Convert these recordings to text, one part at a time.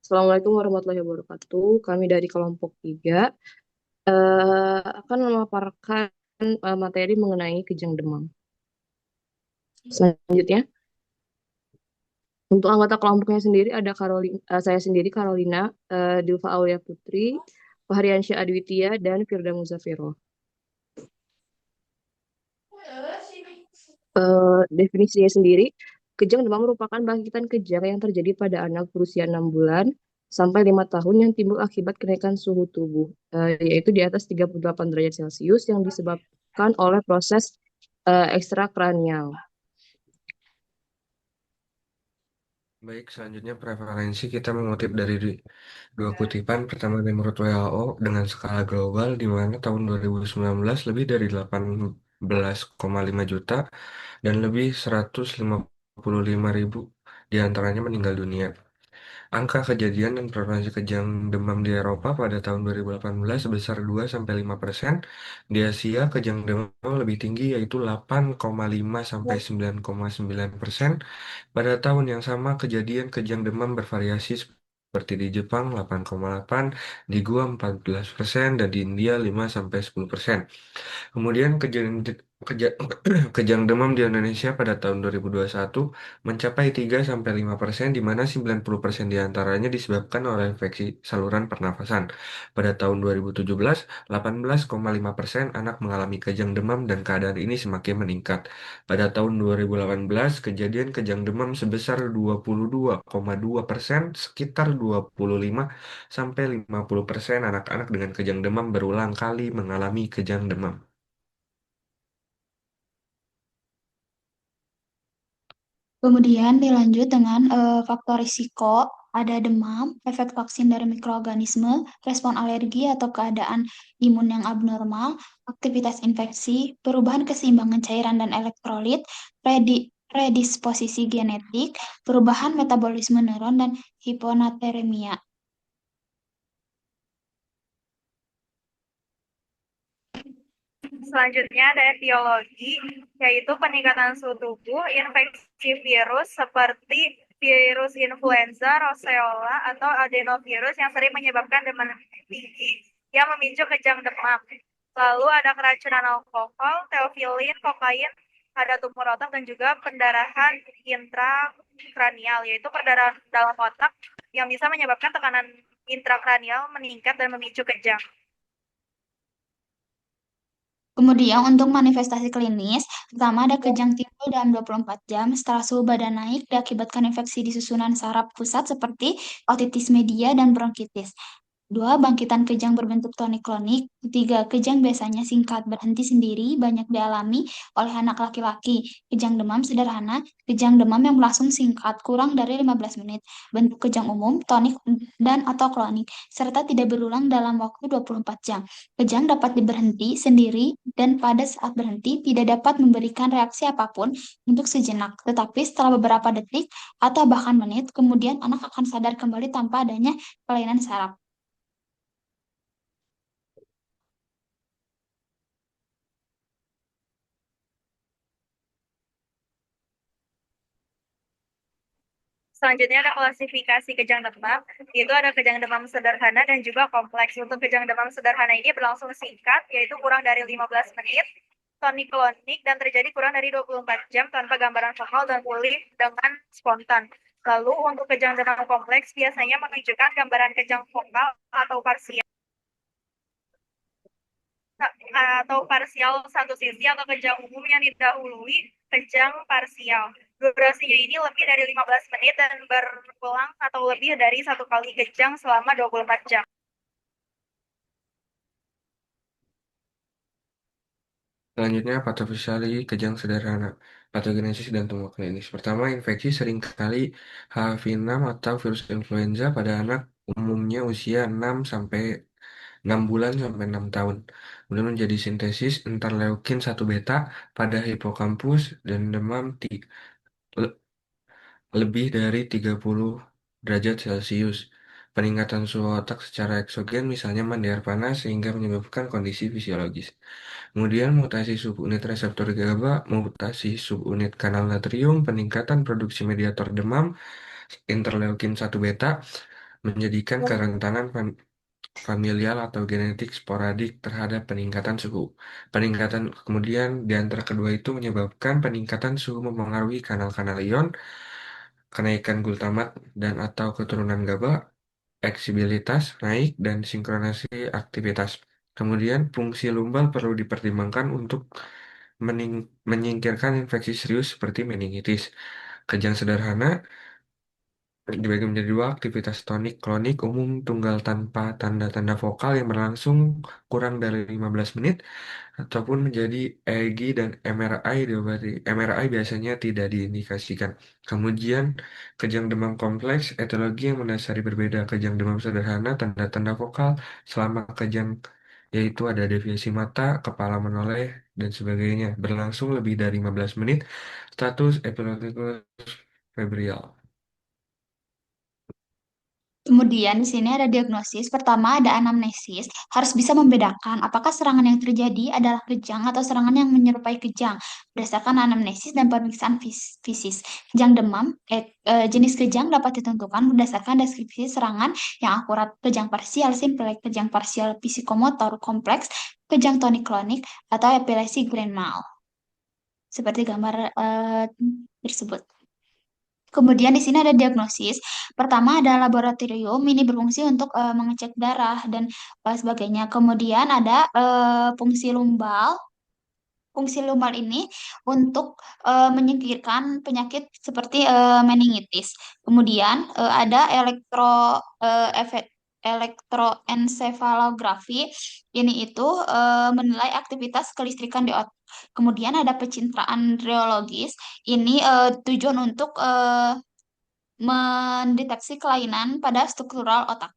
Assalamualaikum warahmatullahi wabarakatuh. Kami dari kelompok 3 akan memaparkan materi mengenai kejang demam. Selanjutnya, untuk anggota kelompoknya sendiri ada saya sendiri Carolina, Dilva Aulia Putri, Fahriansyah Aditya, dan Firda Muzafiro. Definisinya sendiri, kejang demam merupakan bangkitan kejang yang terjadi pada anak berusia 6 bulan sampai 5 tahun yang timbul akibat kenaikan suhu tubuh, yaitu di atas 38 derajat Celcius yang disebabkan oleh proses ekstrakranial. Baik, selanjutnya prevalensi kita mengutip dari dua kutipan. Pertama dari menurut WHO dengan skala global di mana tahun 2019 lebih dari 18,5 juta dan lebih 155 ribu diantaranya meninggal dunia. Angka kejadian dan prevalensi kejang demam di Eropa pada tahun 2018 sebesar 2-5%. Di Asia, kejang demam lebih tinggi yaitu 8,5-9,9%. Pada tahun yang sama, kejadian kejang demam bervariasi seperti di Jepang 8,8, di Gua 14%, dan di India 5-10%. Kemudian keja- kejang demam di Indonesia pada tahun 2021 mencapai 3-5%, di mana 90% diantaranya disebabkan oleh infeksi saluran pernafasan. Pada tahun 2017, 18,5% anak mengalami kejang demam dan keadaan ini semakin meningkat. Pada tahun 2018, kejadian kejang demam sebesar 22,2%, sekitar 25-50% anak-anak dengan kejang demam berulang kali mengalami kejang demam. Kemudian dilanjut dengan faktor risiko, ada demam, efek vaksin dari mikroorganisme, respon alergi atau keadaan imun yang abnormal, aktivitas infeksi, perubahan keseimbangan cairan dan elektrolit, predisposisi genetik, perubahan metabolisme neuron, dan hiponatremia. Selanjutnya ada etiologi, yaitu peningkatan suhu tubuh, infeksi virus seperti virus influenza, roseola, atau adenovirus yang sering menyebabkan demam tinggi yang memicu kejang demam. Lalu ada keracunan alkohol, teofilin, kokain, ada tumor otak, dan juga pendarahan intrakranial, yaitu perdarahan dalam otak yang bisa menyebabkan tekanan intrakranial meningkat dan memicu kejang. Kemudian untuk manifestasi klinis, pertama ada kejang timbul dalam 24 jam setelah suhu badan naik diakibatkan infeksi di susunan saraf pusat seperti otitis media dan bronkitis. Dua, bangkitan kejang berbentuk tonik-klonik. Ketiga, kejang biasanya singkat, berhenti sendiri, banyak dialami oleh anak laki-laki. Kejang demam sederhana, kejang demam yang berlangsung singkat, kurang dari 15 menit. Bentuk kejang umum, tonik dan atau klonik, serta tidak berulang dalam waktu 24 jam. Kejang dapat diberhenti sendiri dan pada saat berhenti tidak dapat memberikan reaksi apapun untuk sejenak. Tetapi setelah beberapa detik atau bahkan menit, kemudian anak akan sadar kembali tanpa adanya kelainan saraf. Selanjutnya ada klasifikasi kejang demam, yaitu ada kejang demam sederhana dan juga kompleks. Untuk kejang demam sederhana ini berlangsung singkat, yaitu kurang dari 15 menit, tonik-klonik, dan terjadi kurang dari 24 jam tanpa gambaran vokal dan pulih dengan spontan. Lalu untuk kejang demam kompleks biasanya menunjukkan gambaran kejang vokal atau parsial satu sisi atau kejang umum yang didahului kejang parsial. Durasinya ini lebih dari 15 menit dan berulang atau lebih dari satu kali kejang selama 24 jam. Selanjutnya, patofisiologi kejang sederhana, patogenesis dan tumor klinis. Pertama, infeksi seringkali HPV-6 atau virus influenza pada anak umumnya usia 6 sampai 6 bulan sampai 6 tahun. Kemudian menjadi sintesis interleukin 1 beta pada hipokampus dan demam le- lebih dari 30 derajat Celcius. Peningkatan suhu otak secara eksogen misalnya mandi air panas sehingga menyebabkan kondisi fisiologis. Kemudian mutasi subunit reseptor GABA, mutasi subunit kanal natrium, peningkatan produksi mediator demam, interleukin 1 beta menjadikan kerentanan familial atau genetik sporadik terhadap peningkatan suhu. Peningkatan kemudian di antara kedua itu menyebabkan peningkatan suhu mempengaruhi kanal-kanal ion, kenaikan glutamat dan atau keturunan GABA, eksibilitas naik dan sinkronasi aktivitas. Kemudian fungsi lumbal perlu dipertimbangkan untuk menyingkirkan infeksi serius seperti meningitis. Kejang sederhana dibagi menjadi dua, aktivitas tonik klonik umum tunggal tanpa tanda-tanda vokal yang berlangsung kurang dari 15 menit ataupun menjadi EEG dan MRI diobati. MRI biasanya tidak diindikasikan. Kemudian kejang demam kompleks, etiologi yang mendasari berbeda. Kejang demam sederhana, tanda-tanda vokal selama kejang yaitu ada deviasi mata, kepala menoleh, dan sebagainya. Berlangsung lebih dari 15 menit, status epilepticus febrile. Kemudian di sini ada diagnosis. Pertama ada anamnesis. Harus bisa membedakan apakah serangan yang terjadi adalah kejang atau serangan yang menyerupai kejang berdasarkan anamnesis dan pemeriksaan fisis. Kejang demam, jenis kejang dapat ditentukan berdasarkan deskripsi serangan yang akurat. Kejang parsial simple, kejang parsial psikomotor kompleks, kejang tonik-klonik, atau epilepsi grand mal. Seperti gambar tersebut. Kemudian di sini ada diagnosis. Pertama ada laboratorium, ini berfungsi untuk mengecek darah dan sebagainya. Kemudian ada fungsi lumbal. Fungsi lumbal ini untuk menyingkirkan penyakit seperti meningitis. Kemudian ada efek elektroensefalografi. Ini itu menilai aktivitas kelistrikan di otak. Kemudian ada pencitraan reologis. Ini tujuan untuk mendeteksi kelainan pada struktural otak.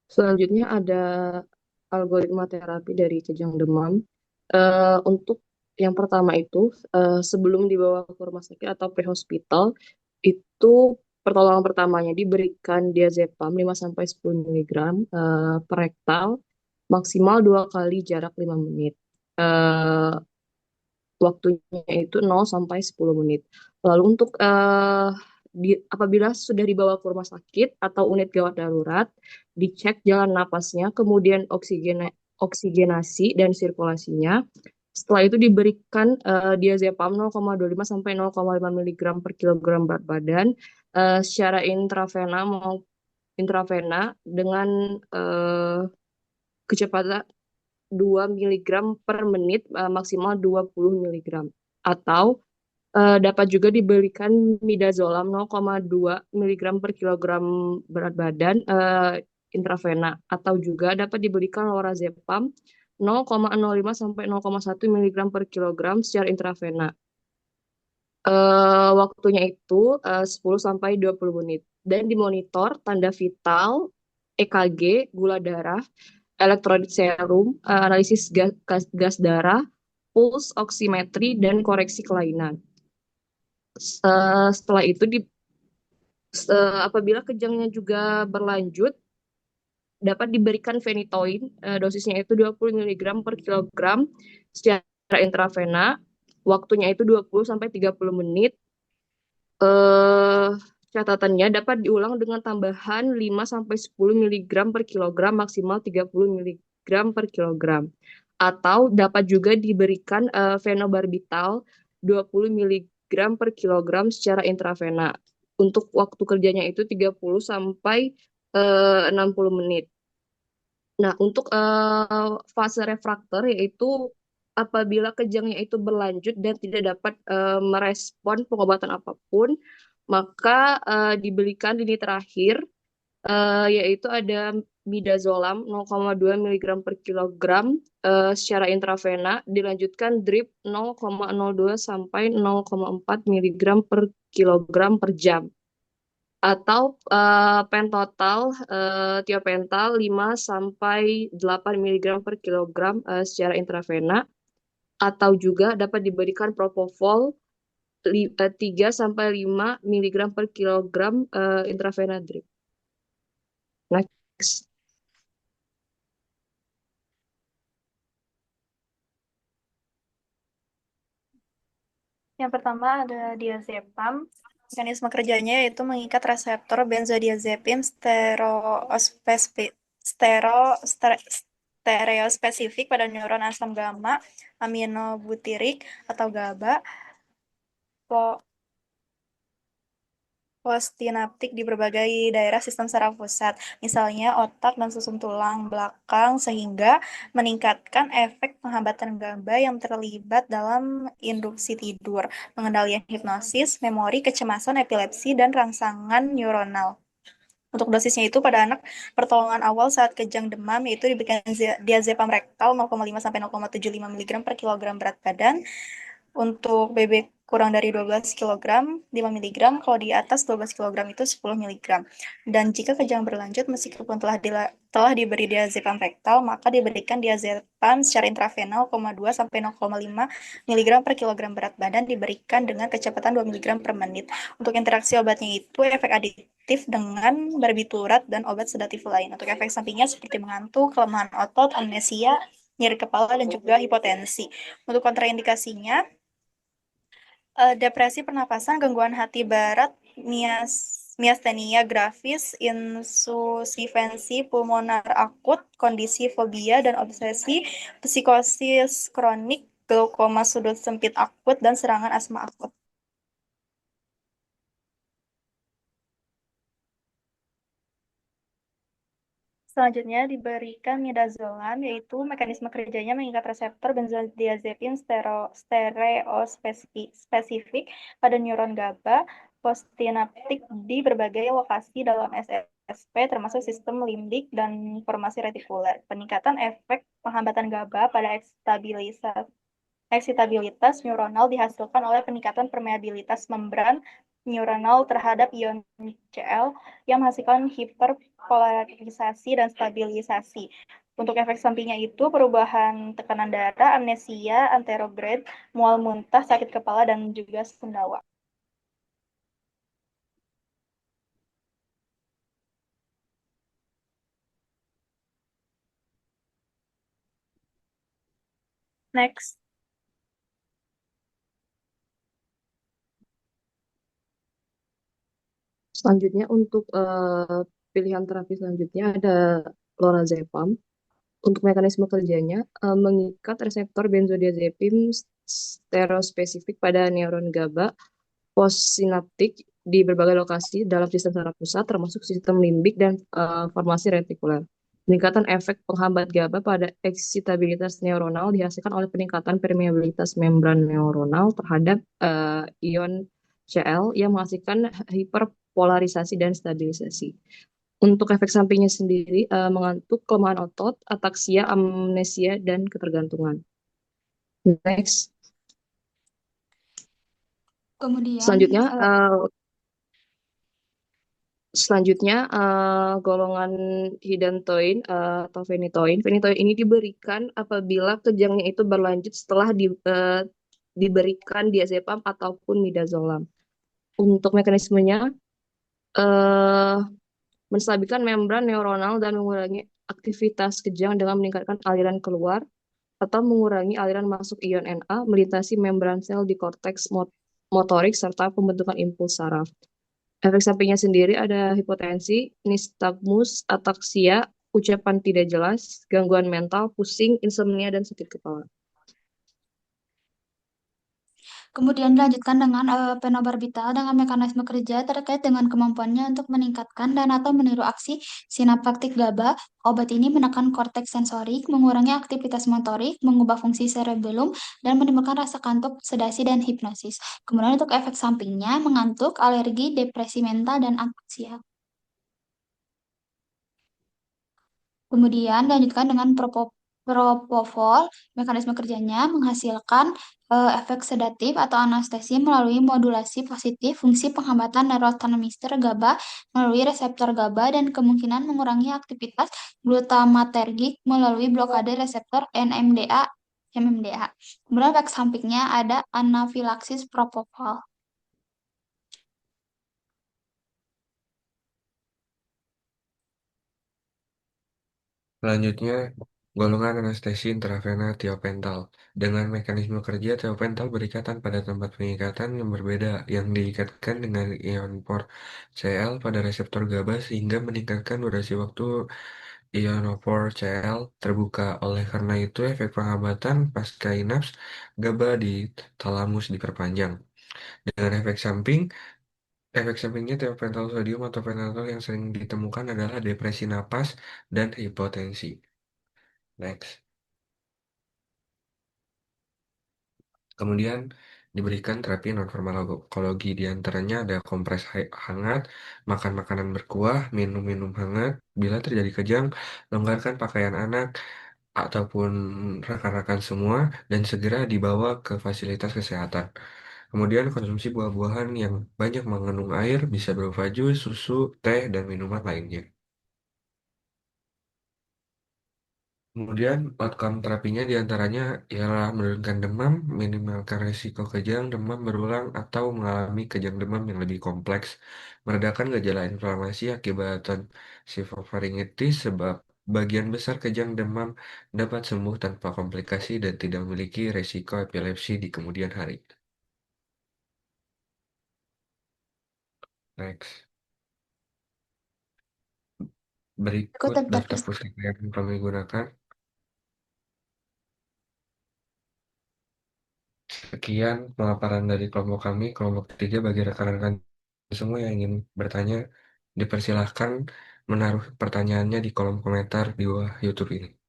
Selanjutnya ada algoritma terapi dari kejang demam. Untuk yang pertama itu, sebelum dibawa ke rumah sakit atau pre-hospital, itu pertolongan pertamanya diberikan diazepam 5-10 mg per rektal, maksimal 2 kali jarak 5 menit. Eh, Waktunya itu 0-10 menit. Lalu untuk apabila sudah dibawa ke rumah sakit atau unit gawat darurat, dicek jalan napasnya, kemudian oksigenasi dan sirkulasinya. Setelah itu diberikan diazepam 0,25 sampai 0,5 mg per kilogram berat badan secara intravena dengan kecepatan 2 miligram per menit, maksimal 20 miligram. Atau dapat juga diberikan midazolam 0,2 miligram per kilogram berat badan intravena. Atau juga dapat diberikan lorazepam 0,05 sampai 0,1 miligram per kilogram secara intravena. Waktunya itu 10 sampai 20 menit. Dan dimonitor tanda vital, EKG, gula darah, elektrolit serum, analisis gas darah, puls oximetri, dan koreksi kelainan. Setelah itu, apabila kejangnya juga berlanjut, dapat diberikan phenytoin, dosisnya itu 20 mg per kilogram secara intravena, waktunya itu 20 sampai 30 menit. Eh, Catatannya dapat diulang dengan tambahan 5-10 mg per kilogram, maksimal 30 mg per kilogram. Atau dapat juga diberikan fenobarbital 20 mg per kilogram secara intravena. Untuk waktu kerjanya itu 30 sampai 60 menit. Nah, untuk fase refraktor yaitu apabila kejangnya itu berlanjut dan tidak dapat merespon pengobatan apapun, maka diberikan lini terakhir yaitu ada midazolam 0,2 mg per kilogram secara intravena, dilanjutkan drip 0,02 sampai 0,4 mg per kilogram per jam. Atau pentotal tiopental 5 sampai 8 mg per kilogram secara intravena, atau juga dapat diberikan propofol 3 sampai 5 mg per kilogram intravena drip. Next. Yang pertama ada diazepam. Mekanisme kerjanya yaitu mengikat reseptor benzodiazepin stereospesifik pada neuron asam gamma aminobutyric atau GABA postinaptik di berbagai daerah sistem saraf pusat, misalnya otak dan susun tulang belakang, sehingga meningkatkan efek penghambatan GABA yang terlibat dalam induksi tidur, pengendalian hipnosis, memori, kecemasan, epilepsi, dan rangsangan neuronal. Untuk dosisnya itu pada anak pertolongan awal saat kejang demam yaitu diberikan diazepam rektal 0,5 sampai 0,75 mg per kilogram berat badan. Untuk bebek kurang dari 12 kg, 5 mg, kalau di atas 12 kg itu 10 mg. Dan jika kejang berlanjut meskipun telah diberi diazepam rektal, maka diberikan diazepam secara intravenal 0,2 sampai 0,5 mg per kilogram berat badan diberikan dengan kecepatan 2 mg per menit. Untuk interaksi obatnya itu efek aditif dengan barbiturat dan obat sedatif lain. Untuk efek sampingnya seperti mengantuk, kelemahan otot, amnesia, nyeri kepala, dan juga hipotensi. Untuk kontraindikasinya, depresi pernapasan, gangguan hati berat, miastenia gravis, insusistensi pulmoner akut, kondisi fobia dan obsesi, psikosis kronik, glaukoma sudut sempit akut, dan serangan asma akut. Selanjutnya diberikan midazolam, yaitu mekanisme kerjanya mengikat reseptor benzodiazepin stereospesifik pada neuron GABA postinaptik di berbagai lokasi dalam SSP, termasuk sistem limbik dan formasi retikuler. Peningkatan efek penghambatan GABA pada eksitabilitas neuronal dihasilkan oleh peningkatan permeabilitas membran neuronal terhadap ion Cl yang menghasilkan hiperpolarisasi dan stabilisasi. Untuk efek sampingnya itu perubahan tekanan darah, amnesia, anterograde, mual muntah, sakit kepala, dan juga sendawa. Next. Selanjutnya untuk pilihan terapi selanjutnya ada lorazepam. Untuk mekanisme kerjanya mengikat reseptor benzodiazepin stereospesifik pada neuron GABA postsinaptik di berbagai lokasi dalam sistem saraf pusat, termasuk sistem limbik dan formasi retikuler. Peningkatan efek penghambat GABA pada eksitabilitas neuronal dihasilkan oleh peningkatan permeabilitas membran neuronal terhadap ion Cl yang menghasilkan hiperpolarisasi dan stabilisasi. Untuk efek sampingnya sendiri, mengantuk, kelemahan otot, ataksia, amnesia, dan ketergantungan. Next. Kemudian, Selanjutnya, golongan hidantoin atau fenitoin. Fenitoin ini diberikan apabila kejangnya itu berlanjut setelah diberikan diazepam ataupun midazolam. Untuk mekanismenya, uh, menstabilkan membran neuronal dan mengurangi aktivitas kejang dengan meningkatkan aliran keluar atau mengurangi aliran masuk ion Na melintasi membran sel di korteks motorik serta pembentukan impuls saraf. Efek sampingnya sendiri ada hipotensi, nistagmus, ataksia, ucapan tidak jelas, gangguan mental, pusing, insomnia, dan sakit kepala. kemudian dilanjutkan dengan fenobarbital dengan mekanisme kerja terkait dengan kemampuannya untuk meningkatkan dan atau meniru aksi sinaptik GABA. Obat ini menekan korteks sensorik, mengurangi aktivitas motorik, mengubah fungsi cerebellum, dan menimbulkan rasa kantuk, sedasi, dan hipnosis. Kemudian untuk efek sampingnya, mengantuk, alergi, depresi mental, dan ataksia. Kemudian dilanjutkan dengan propofol. Mekanisme kerjanya menghasilkan efek sedatif atau anestesi melalui modulasi positif fungsi penghambatan neurotransmitter GABA melalui reseptor GABA dan kemungkinan mengurangi aktivitas glutamatergik melalui blokade reseptor NMDA. Kemudian efek sampingnya ada anafilaksis propofol. Selanjutnya Golongan anestesi intravena tiopental. Dengan mekanisme kerja, tiopental berikatan pada tempat pengikatan yang berbeda yang diikatkan dengan ion por Cl pada reseptor GABA sehingga meningkatkan durasi waktu ionophore Cl terbuka. Oleh karena itu, efek penghambatan pasca inaps GABA di talamus diperpanjang. Dengan efek sampingnya tiopental sodium atau pentotal yang sering ditemukan adalah depresi napas dan hipotensi. Next. Kemudian diberikan terapi non-farmakologi di antaranya ada kompres hangat, makan makanan berkuah, minum-minum hangat. Bila terjadi kejang, longgarkan pakaian anak ataupun rekan-rekan semua dan segera dibawa ke fasilitas kesehatan. Kemudian konsumsi buah-buahan yang banyak mengandung air bisa berupa jus, susu, teh, dan minuman lainnya. Kemudian outcome terapinya diantaranya ialah menurunkan demam, minimalkan risiko kejang demam berulang atau mengalami kejang demam yang lebih kompleks, meredakan gejala inflamasi akibat sifofaringitis sebab bagian besar kejang demam dapat sembuh tanpa komplikasi dan tidak memiliki risiko epilepsi di kemudian hari. Next. Aku Berikut tetap daftar pustaka yang kami gunakan. Sekian pemaparan dari kelompok kami, kelompok ketiga bagi rekan-rekan semua yang ingin bertanya, dipersilahkan menaruh pertanyaannya di kolom komentar di bawah YouTube ini.